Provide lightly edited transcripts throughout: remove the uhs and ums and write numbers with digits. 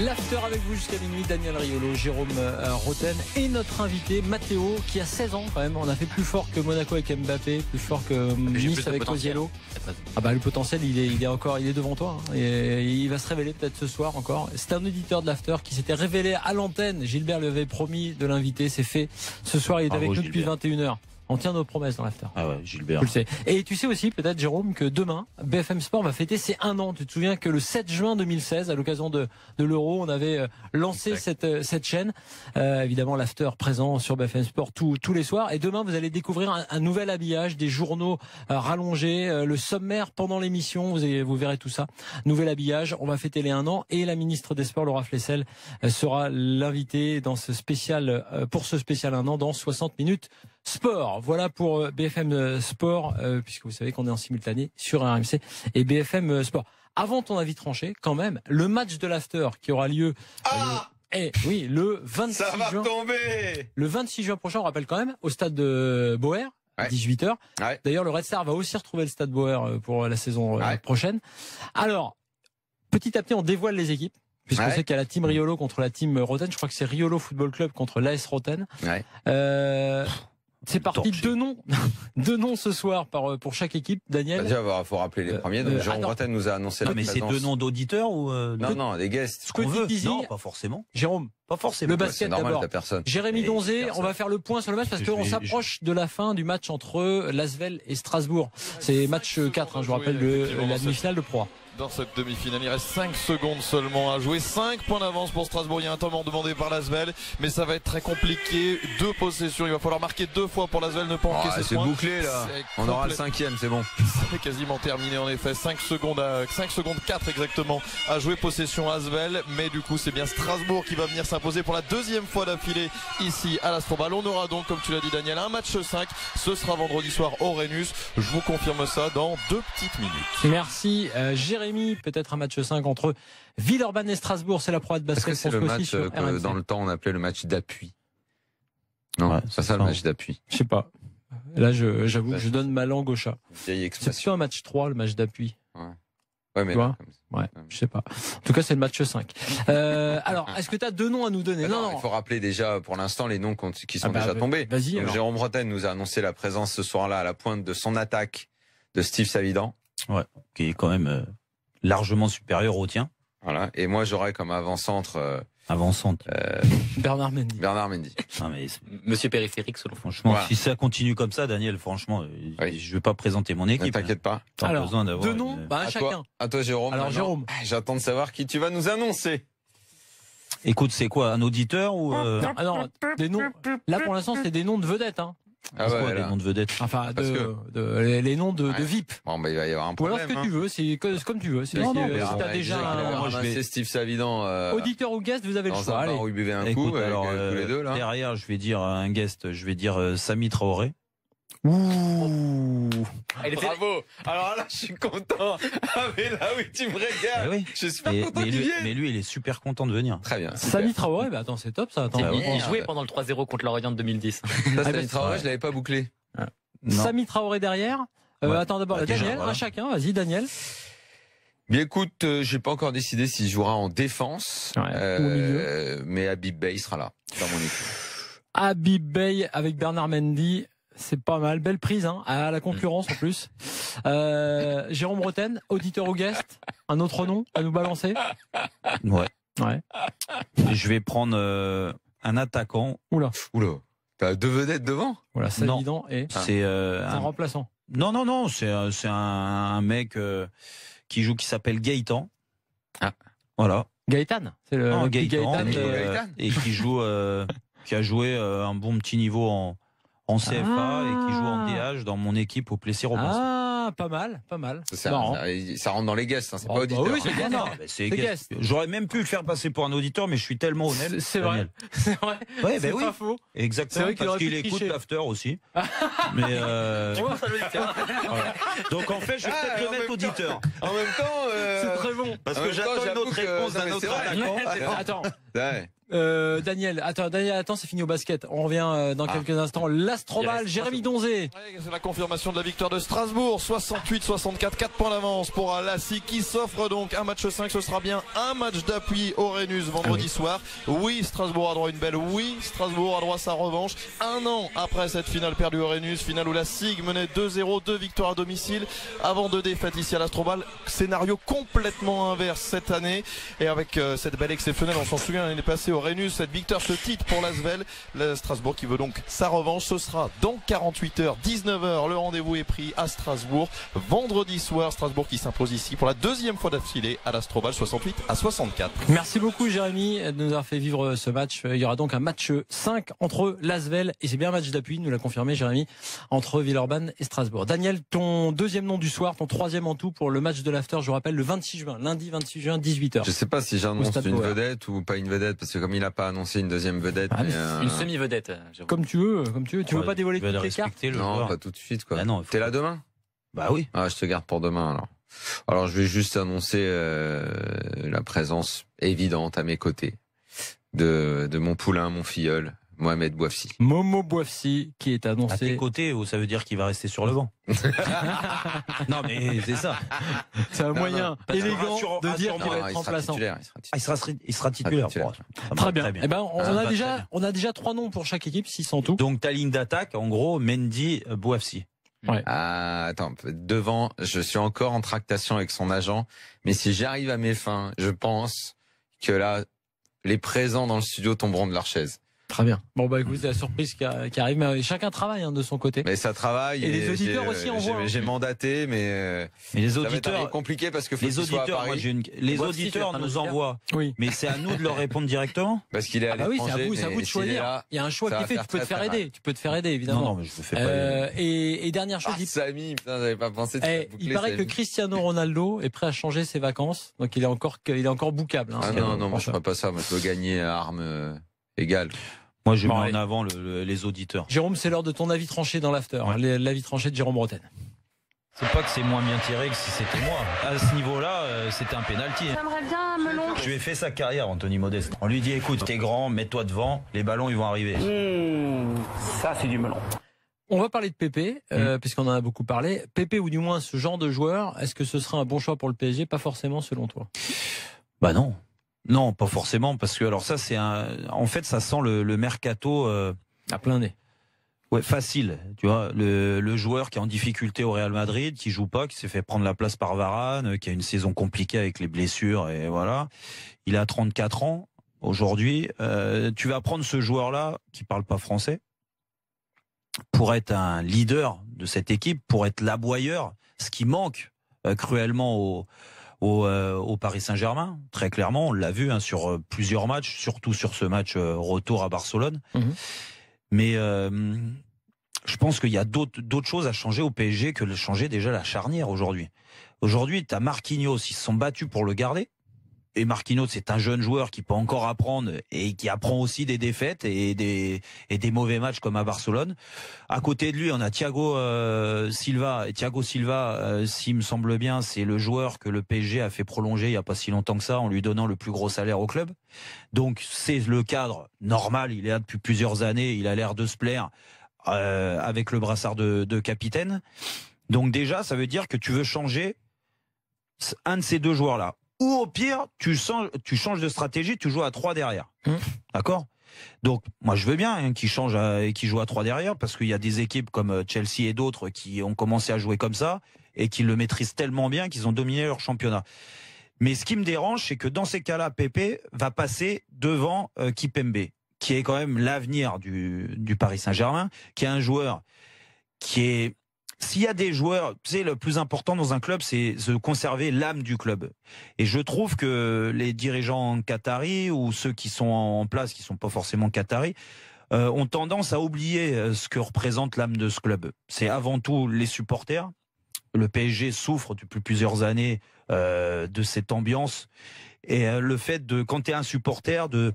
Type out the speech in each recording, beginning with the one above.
L'after avec vous jusqu'à minuit, Daniel Riolo, Jérôme Roten et notre invité Matteo qui a 16 ans quand même. On a fait plus fort que Monaco avec Mbappé, plus fort que Nice avec Osiello. Ah bah le potentiel il est devant toi hein. Et il va se révéler peut-être ce soir encore. C'est un auditeur de l'after qui s'était révélé à l'antenne. Gilbert lui avait promis de l'inviter, c'est fait. Ce soir il est avec nous depuis 21h. On tient nos promesses dans l'after. Ah ouais, Gilbert. Tu le sais. Et tu sais aussi, peut-être, Jérôme, que demain, BFM Sport va fêter ses 1 an. Tu te souviens que le 7 juin 2016, à l'occasion de l'Euro, on avait lancé cette chaîne. Évidemment, l'after présent sur BFM Sport tous les soirs. Et demain, vous allez découvrir un nouvel habillage, des journaux rallongés, le sommaire pendant l'émission. Vous verrez tout ça. Nouvel habillage. On va fêter les 1 an. Et la ministre des Sports, Laura Flessel, sera l'invitée dans pour ce spécial 1 an dans 60 minutes. Sport, voilà pour BFM Sport, puisque vous savez qu'on est en simultané sur RMC et BFM Sport. Avant ton avis tranché, quand même, le match de l'after qui aura lieu le 26 Ça va juin. Tomber. Le 26 juin prochain, on rappelle quand même, au stade de Boer, à 18h. Ouais. D'ailleurs, le Red Star va aussi retrouver le stade Boer pour la saison prochaine. Alors, petit à petit, on dévoile les équipes. Puisqu'on sait qu'il y a la team Riolo contre la team Roten. Je crois que c'est Riolo Football Club contre l'AS Roten. C'est parti, deux noms ce soir pour chaque équipe, Daniel. Déjà, il faut rappeler les premiers. Donc, Jérôme Roten nous a annoncé la présence. Mais c'est 2 noms d'auditeurs ou Non, des guests. Ce qu'on veut. Non, pas forcément. Jérôme, pas forcément. Le basket d'abord. Jérémy Donzé, on va faire le point sur le match parce qu'on s'approche de la fin du match entre Lasvel et Strasbourg. C'est match 4, je vous rappelle, la demi-finale de Pro A. Dans cette demi-finale, il reste 5 secondes seulement à jouer. 5 points d'avance pour Strasbourg. Il y a un temps demandé par Lasvel, mais ça va être très compliqué. 2 possessions. Il va falloir marquer 2 fois pour Lasvel, ne pas encaisser ce point. C'est bouclé là. On aura le 5e, c'est bon. C'est quasiment terminé en effet. 5 secondes 4 exactement à jouer. Possession Lasvel, mais du coup c'est bien Strasbourg qui va venir s'imposer pour la 2e fois d'affilée ici à l'Astrobal. On aura donc, comme tu l'as dit Daniel, un match 5. Ce sera vendredi soir au Rhenus. Je vous confirme ça dans 2 petites minutes. Merci Jérémy. Peut-être un match 5 entre Villeurbanne et Strasbourg. C'est la Pro A de basket. Est-ce que c'est le match que dans le temps on appelait le match d'appui? Non, c'est pas ça le match d'appui. Je sais pas. Là, j'avoue que je donne ma langue au chat. C'est plutôt un match 3, le match d'appui. Ouais, mais je sais pas. En tout cas, c'est le match 5. Alors, est-ce que tu as 2 noms à nous donner? Non, il faut rappeler déjà pour l'instant les noms qui sont déjà tombés. Vas-y. Jérôme Roten nous a annoncé la présence ce soir-là à la pointe de son attaque de Steve Savidan. Ouais, qui est quand même largement supérieur au tien. Voilà. Et moi, j'aurais comme avant-centre. Bernard Mendy. Non, mais Monsieur Périphérique, selon. Franchement, si ça continue comme ça, Daniel, franchement, je vais pas présenter mon équipe. Ne t'inquiète pas. Alors, besoin d'avoir 2 noms, à chacun. À toi, Jérôme. Alors, Jérôme. J'attends de savoir qui tu vas nous annoncer. Écoute, c'est quoi, un auditeur ou Non, des noms. Là, pour l'instant, c'est des noms de vedettes, hein. Des noms de vedettes. Enfin, les noms de VIP. Bon, bah, il va y avoir un problème. Ou alors ce que tu veux, c'est comme tu veux. Si t'as déjà c'est Steve Savidan. Auditeur ou guest, vous avez le choix. Allez. Où il buvait un coup, alors, tous les deux, là. Derrière, je vais dire un guest, je vais dire Samy Traoré. Ouh. Bravo. Alors là, je suis content. Ah mais là oui, tu me régales. Oui. Je suis super content qu'il vienne. Mais lui, il est super content de venir. Très bien. Samy Traoré, bah attends, c'est top ça. Il jouait pendant le 3-0 contre l'Orient de 2010. Samy Traoré, je l'avais pas bouclé. Samy Traoré derrière. Attends d'abord, Daniel, un chacun. Vas-y, Daniel. Bien écoute, j'ai pas encore décidé s'il jouera en défense. Ou au milieu. Mais Habib Bey sera là dans mon équipe. Habib Bey avec Bernard Mendy. C'est pas mal, belle prise à la concurrence en plus. Jérôme Roten, auditeur ou guest, un autre nom à nous balancer? Ouais. Je vais prendre un attaquant. Oula. T'as 2 vedettes devant? Voilà, c'est évident. Et c'est un remplaçant. Non, c'est un mec qui s'appelle Gaëtan. Voilà. Gaëtan, c'est le Gaëtan. Et qui a joué un bon petit niveau en CFA et qui joue en DH dans mon équipe au Plessis-Robinson. Ah, pas mal. Ça rentre dans les guests, c'est pas auditeur. Oui, c'est guest. C'est guest. J'aurais même pu le faire passer pour un auditeur, mais je suis tellement honnête. C'est vrai. C'est pas faux. Exactement, parce qu'il écoute l'after aussi. Mais donc en fait, je vais peut-être le mettre auditeur. En même temps, c'est très bon. Parce que j'attends une autre réponse d'un autre attaquant. Attends. Daniel, attends, c'est fini au basket. On revient dans quelques instants. L'Astrobal, Jérémy Donzé. C'est la confirmation de la victoire de Strasbourg, 68-64, 4 points d'avance pour Lassi qui s'offre donc un match 5. Ce sera bien un match d'appui au Rhenus vendredi soir. Oui, Strasbourg a droit à une belle. Oui, Strasbourg a droit à sa revanche. Un an après cette finale perdue au Rhenus, finale où la SIG menait 2-0, 2 victoires à domicile avant 2 défaites ici à l'Astrobal. Scénario complètement inverse cette année. Et avec cette belle exceptionnelle, on s'en souvient l'année passée au Rhenus, cette victoire se titre pour l'Asvel. Strasbourg qui veut donc sa revanche. Ce sera dans 48 heures, 19h. Le rendez-vous est pris à Strasbourg. Vendredi soir, Strasbourg qui s'impose ici pour la deuxième fois d'affilée à l'Astrobal, 68-64. Merci beaucoup Jérémy de nous avoir fait vivre ce match. Il y aura donc un match 5 entre l'Asvel, et c'est bien un match d'appui, nous l'a confirmé Jérémy, entre Villeurbanne et Strasbourg. Daniel, ton deuxième nom du soir, ton troisième en tout pour le match de l'after, je vous rappelle, le 26 juin, lundi 26 juin, 18h. Je sais pas si j'annonce une vedette ou pas une vedette, parce que comme il n'a pas annoncé une deuxième vedette. Une semi-vedette. Comme tu veux. Tu veux pas dévoiler toutes les cartes? Non, pas tout de suite, quoi. Bah non, t'es là demain? Bah oui. Ah, je te garde pour demain, alors. Alors, je vais juste annoncer la présence évidente à mes côtés de mon poulain, mon filleul, Mohamed Bouafsi. Momo Bouafsi, qui est annoncé. À tes côtés, ou ça veut dire qu'il va rester sur le banc? Non, mais c'est ça. C'est un moyen élégant de dire qu'il va être remplaçant. Il sera titulaire. Très bien. Eh ben, on a déjà 3 noms pour chaque équipe, 6 en tout. Donc ta ligne d'attaque, en gros, Mendy, Bouafsi. Ouais. Ah, attends, devant, je suis encore en tractation avec son agent, mais si j'arrive à mes fins, je pense que là, les présents dans le studio tomberont de leur chaise. Très bien. Bon, bah écoute, c'est la surprise qui arrive, mais chacun travaille de son côté. Mais ça travaille. Et les auditeurs aussi envoient. J'ai mandaté, mais les auditeurs, c'est compliqué parce que les auditeurs, les auditeurs nous envoient. Oui. Mais c'est à nous de leur répondre directement. Parce qu'il est à l'étranger. Ah oui, c'est à vous de choisir. Il y a un choix qui est fait. Tu peux te faire aider. Tu peux te faire aider, évidemment. Non, mais je me fais pas. Et dernière chose. Samy, putain, j'avais pas pensé. Il paraît que Cristiano Ronaldo est prêt à changer ses vacances, donc il est encore boucable. Ah non, moi je ferais pas ça. Moi je veux gagner à armes égales. Moi, je mets en avant les auditeurs. Jérôme, c'est l'heure de ton avis tranché dans l'after. Ouais. L'avis tranché de Jérôme Bretagne. C'est pas que c'est moins bien tiré que si c'était moi. À ce niveau-là, c'était un pénalty. J'aimerais bien un melon. Je lui ai fait sa carrière, Anthony Modeste. On lui dit, écoute, t'es grand, mets-toi devant, les ballons, ils vont arriver. Ça, c'est du melon. On va parler de Pépé, puisqu'on en a beaucoup parlé. Pépé, ou du moins ce genre de joueur, est-ce que ce sera un bon choix pour le PSG? Pas forcément, selon toi. Bah non. Non, pas forcément, parce que alors ça c'est en fait ça sent le mercato à plein nez. Ouais, facile, tu vois, le joueur qui est en difficulté au Real Madrid, qui joue pas, qui s'est fait prendre la place par Varane, qui a une saison compliquée avec les blessures et voilà. Il a 34 ans aujourd'hui. Tu vas prendre ce joueur-là qui parle pas français pour être un leader de cette équipe, pour être l'aboyeur, ce qui manque cruellement au Paris Saint-Germain, très clairement, on l'a vu sur plusieurs matchs, surtout sur ce match retour à Barcelone. Mais je pense qu'il y a d'autres choses à changer au PSG que de changer déjà la charnière aujourd'hui. Aujourd'hui, tu as Marquinhos, ils se sont battus pour le garder. Et Marquinhos, c'est un jeune joueur qui peut encore apprendre et qui apprend aussi des défaites et des mauvais matchs comme à Barcelone. À côté de lui, on a Thiago Silva. Et Thiago Silva, s'il me semble bien, c'est le joueur que le PSG a fait prolonger il n'y a pas si longtemps que ça en lui donnant le plus gros salaire au club. Donc c'est le cadre normal. Il est là depuis plusieurs années. Il a l'air de se plaire avec le brassard de capitaine. Donc déjà, ça veut dire que tu veux changer un de ces deux joueurs-là. Ou au pire, tu changes de stratégie, tu joues à 3 derrière. D'accord? Donc, moi, je veux bien qu'il change et qu'il joue à 3 derrière, parce qu'il y a des équipes comme Chelsea et d'autres qui ont commencé à jouer comme ça et qui le maîtrisent tellement bien qu'ils ont dominé leur championnat. Mais ce qui me dérange, c'est que dans ces cas-là, Pépé va passer devant Kipembe, qui est quand même l'avenir du Paris Saint-Germain, qui est un joueur qui est... S'il y a des joueurs, tu sais, le plus important dans un club, c'est de conserver l'âme du club. Et je trouve que les dirigeants qataris ou ceux qui sont en place, qui sont pas forcément qataris, ont tendance à oublier ce que représente l'âme de ce club. C'est avant tout les supporters. Le PSG souffre depuis plusieurs années de cette ambiance. Et le fait de, quand tu es un supporter, de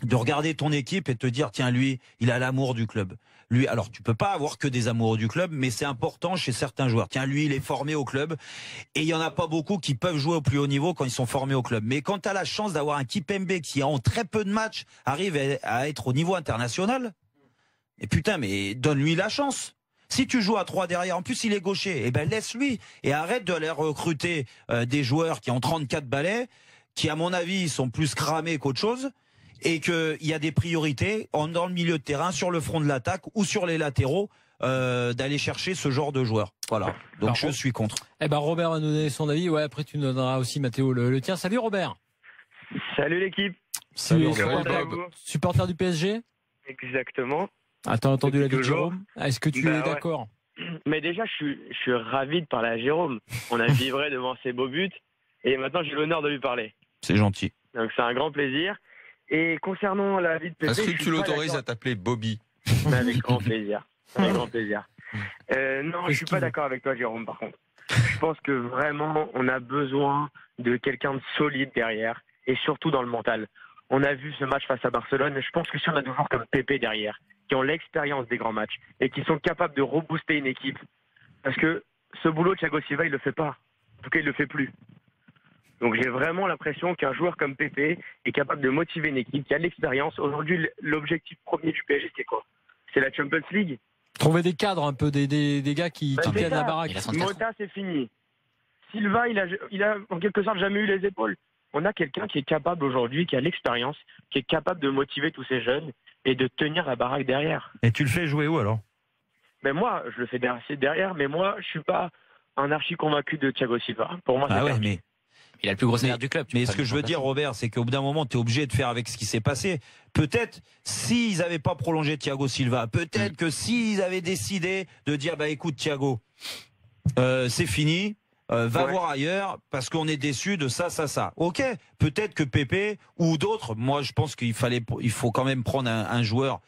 de regarder ton équipe et de te dire, tiens, lui, il a l'amour du club. Lui, alors tu peux pas avoir que des amoureux du club, mais c'est important chez certains joueurs. Tiens, lui, il est formé au club et il y en a pas beaucoup qui peuvent jouer au plus haut niveau quand ils sont formés au club. Mais quand tu as la chance d'avoir un Kimpembe qui en très peu de matchs arrive à être au niveau international, et putain, mais donne-lui la chance. Si tu joues à 3 derrière, en plus il est gaucher, eh ben laisse-lui et arrête de aller recruter des joueurs qui ont 34 balais, qui à mon avis sont plus cramés qu'autre chose. Et qu'il y a des priorités dans le milieu de terrain, sur le front de l'attaque ou sur les latéraux, d'aller chercher ce genre de joueurs. Voilà. Donc Alors, je suis contre. Eh ben Robert va nous donner son avis. Ouais, après tu nous donneras aussi Mathéo le tien. Salut Robert. Salut l'équipe. Tu es Salut, supporter du PSG. Exactement. Ah, t'as entendu la vie de Toujours. Jérôme. Est-ce que tu es Ouais. d'accord? Mais déjà, je suis ravi de parler à Jérôme. On a vibré devant ses beaux buts et maintenant j'ai l'honneur de lui parler. C'est gentil. Donc c'est un grand plaisir. Et concernant la vie de Pépé, Est-ce je que suis tu pas l'autorises à d'accord. t'appeler Bobby? Avec grand plaisir. Avec grand plaisir. Non, je Qu'est-ce suis qu'il pas veut d'accord avec toi, Jérôme, par contre. Je pense que vraiment, on a besoin de quelqu'un de solide derrière et surtout dans le mental. On a vu ce match face à Barcelone et je pense que si on a des joueurs comme Pépé derrière, qui ont l'expérience des grands matchs et qui sont capables de rebooster une équipe, parce que ce boulot, Thiago Silva, il le fait pas. En tout cas, il le fait plus. Donc j'ai vraiment l'impression qu'un joueur comme Pépé est capable de motiver une équipe qui a de l'expérience. Aujourd'hui, l'objectif premier du PSG, c'est quoi? C'est la Champions League. Trouver des cadres un peu, des gars qui c'est tiennent ça. la baraque. Il a 34 ans. Mota, c'est fini. Silva, il a en quelque sorte jamais eu les épaules. On a quelqu'un qui est capable aujourd'hui, qui a l'expérience, qui est capable de motiver tous ces jeunes et de tenir la baraque derrière. Et tu le fais jouer où alors? Mais moi, je le fais derrière, mais moi, je suis pas un archi convaincu de Thiago Silva. Pour moi, c'est Ah ouais, perdu. mais Il a le plus gros salaire du club. tu Mais peux ce pas que le je veux mettre en dire, Robert, c'est qu'au bout d'un moment, tu es obligé de faire avec ce qui s'est passé. Peut-être, s'ils n'avaient pas prolongé Thiago Silva, peut-être que s'ils avaient décidé de dire, bah écoute Thiago, c'est fini, va Ouais. voir ailleurs, parce qu'on est déçu de ça. Ok, peut-être que Pépé ou d'autres, moi je pense il faut quand même prendre un joueur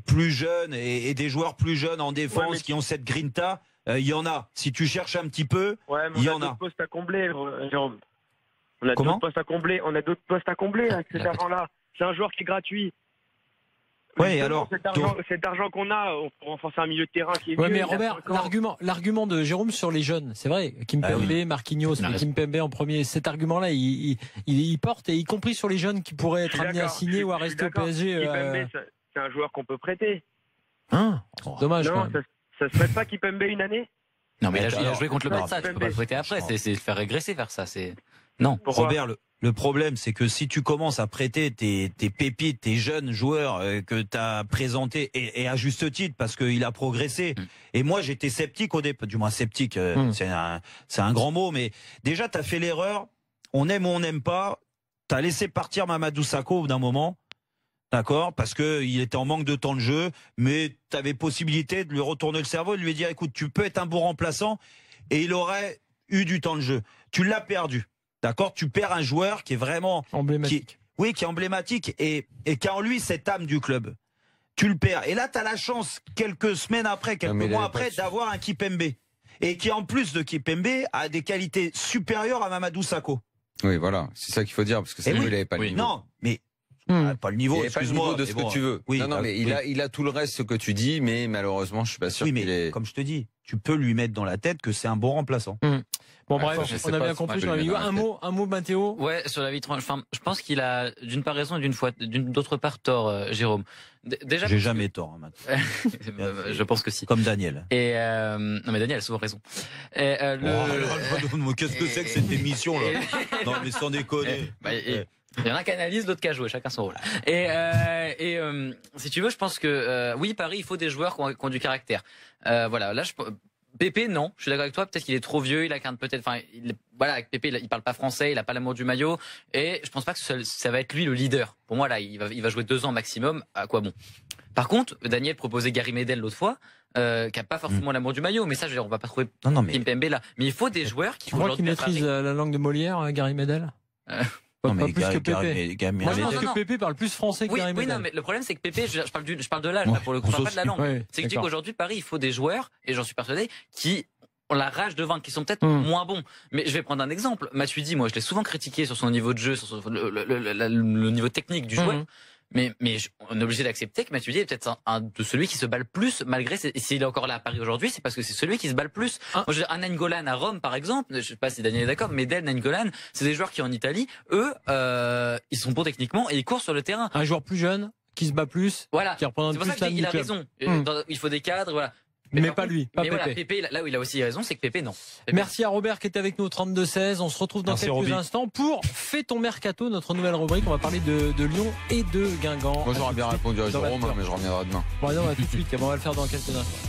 plus jeune et des joueurs plus jeunes en défense Ouais, mais- qui ont cette grinta. Il y en a. Si tu cherches un petit peu, Ouais, mais il y on en a a. d'autres postes à combler, Jérôme. On a Comment d'autres postes à combler. On a d'autres postes à combler avec cet D'accord. argent-là. C'est un joueur qui est gratuit. Ouais, Justement, alors, cet argent qu'on a pour renforcer un milieu de terrain qui est Ouais, vieux, mais il a Robert, 5 ans. l'argument de Jérôme sur les jeunes, c'est vrai. Kimpembe, Ah oui. Marquinhos, Il a mais raison. Kimpembe en premier. Cet argument-là, il porte, et y compris sur les jeunes qui pourraient Je être suis amenés à d'accord, signer ou à je suis rester au d'accord. PSG. Kimpembe, c'est un joueur qu'on peut prêter. Hein Dommage. quand Non, même. ça se prête pas Kimpembe une année? Non, mais il a Alors, joué contre le alors, Barça. Tu peux Pépé. pas le fouetter après. C'est le faire régresser vers ça. Non. Pourquoi? Robert, le problème, c'est que si tu commences à prêter tes pépites, tes jeunes joueurs que tu as présentés, et à juste titre, parce qu'il a progressé. Et moi, j'étais sceptique au départ, du moins sceptique, c'est un grand mot, mais déjà, tu as fait l'erreur, on aime ou on n'aime pas, tu as laissé partir Mamadou Sakho au bout d'un moment, d'accord, parce qu'il était en manque de temps de jeu, mais tu avais possibilité de lui retourner le cerveau et de lui dire, écoute, tu peux être un bon remplaçant, et il aurait eu du temps de jeu. Tu l'as perdu. D'accord, tu perds un joueur qui est vraiment Emblématique. qui est emblématique et qui a en lui cette âme du club. Tu le perds. Et là, tu as la chance, quelques semaines après, quelques mais il mois avait pas après, de- d'avoir un Kimpembe. Et qui, en plus de Kimpembe, a des qualités supérieures à Mamadou Sakho. Oui, voilà. C'est ça qu'il faut dire, parce que Eh sinon, oui. il n'avait pas le Oui. niveau. Non, mais pas le Il niveau, n'avait pas le excuse-moi. niveau de mais ce bon, que tu veux. Oui, non, bah, mais oui. il a tout le reste, ce que tu dis, mais malheureusement, je suis pas sûr Oui, mais qu'il est... comme je te dis, tu peux lui mettre dans la tête que c'est un bon remplaçant. Bon, Ouais, bref, je sais on a pas, bien je compris peux sur la lui vidéo. mettre dans la Un mot, Mathéo. Ouais, sur la vie enfin, je pense qu'il a d'une part raison et d'autre part tort, Jérôme. Déjà, J'ai jamais tort, hein, Matt. je pense que si. Comme Daniel. Et non mais Daniel a souvent raison. Et, Qu'est-ce que c'est que cette émission là? Non, mais sans déconner. Il y en a un qui analyse, l'autre qui a joué, chacun son rôle. Si tu veux, je pense que oui, Paris, il faut des joueurs qui ont du caractère. Voilà, là, Pépé, non, je suis d'accord avec toi. Peut-être qu'il est trop vieux, il a peut-être. Enfin, voilà, avec Pépé, il parle pas français, il a pas l'amour du maillot, et je pense pas que ça va être lui le leader. Pour moi, là, il va jouer 2 ans maximum. À quoi bon? Par contre, Daniel proposait Gary Medel l'autre fois, qui a pas forcément l'amour du maillot, mais ça, je veux dire, on va pas trouver Non, mais. Kimpembe là. Mais il faut des joueurs qui Tu crois qu'il aujourd'hui à maîtrise Paris. la langue de Molière, Gary Medel Non, Pas mais plus que Pépé. Moi, je non, pense non, que non. Pépé parle plus français que Oui, Gary oui, Medel. non, mais le problème c'est que Pépé, je parle de l'âge, là, pour le coup, je Ouais, parle pas de la langue. Ouais, C'est que je dis d'accord. qu'aujourd'hui, Paris, il faut des joueurs, et j'en suis persuadé, qui ont la rage de vaincre, qui sont peut-être moins bons. Mais je vais prendre un exemple. Matuidi, moi, je l'ai souvent critiqué sur son niveau de jeu, sur le niveau technique du joueur. Mais on est obligé d'accepter que Matuidi est peut-être un de celui qui se bat le plus, malgré s'il est encore là à Paris aujourd'hui, c'est parce que c'est celui qui se bat le plus. Moi, un Nainggolan à Rome, par exemple, je sais pas si Daniel est d'accord, mais Medel, Nainggolan, c'est des joueurs qui en Italie, eux, ils sont bons techniquement et ils courent sur le terrain. Un joueur plus jeune, qui se bat plus, voilà. qui représente plus. C'est pour ça qu'il a raison. Il faut des cadres, voilà. Mais pas lui, pas Pépé. Voilà, Pépé, là où il a aussi raison, c'est que Pépé, non. Pépé. Merci à Robert qui était avec nous au 32-16. On se retrouve dans quelques instants pour Fais ton mercato, notre nouvelle rubrique. On va parler de Lyon et de Guingamp. Moi, j'aurais bien répondu à Jérôme, mais je reviendrai demain. Bon, allez, on va tout de suite, on va le faire dans quelques instants.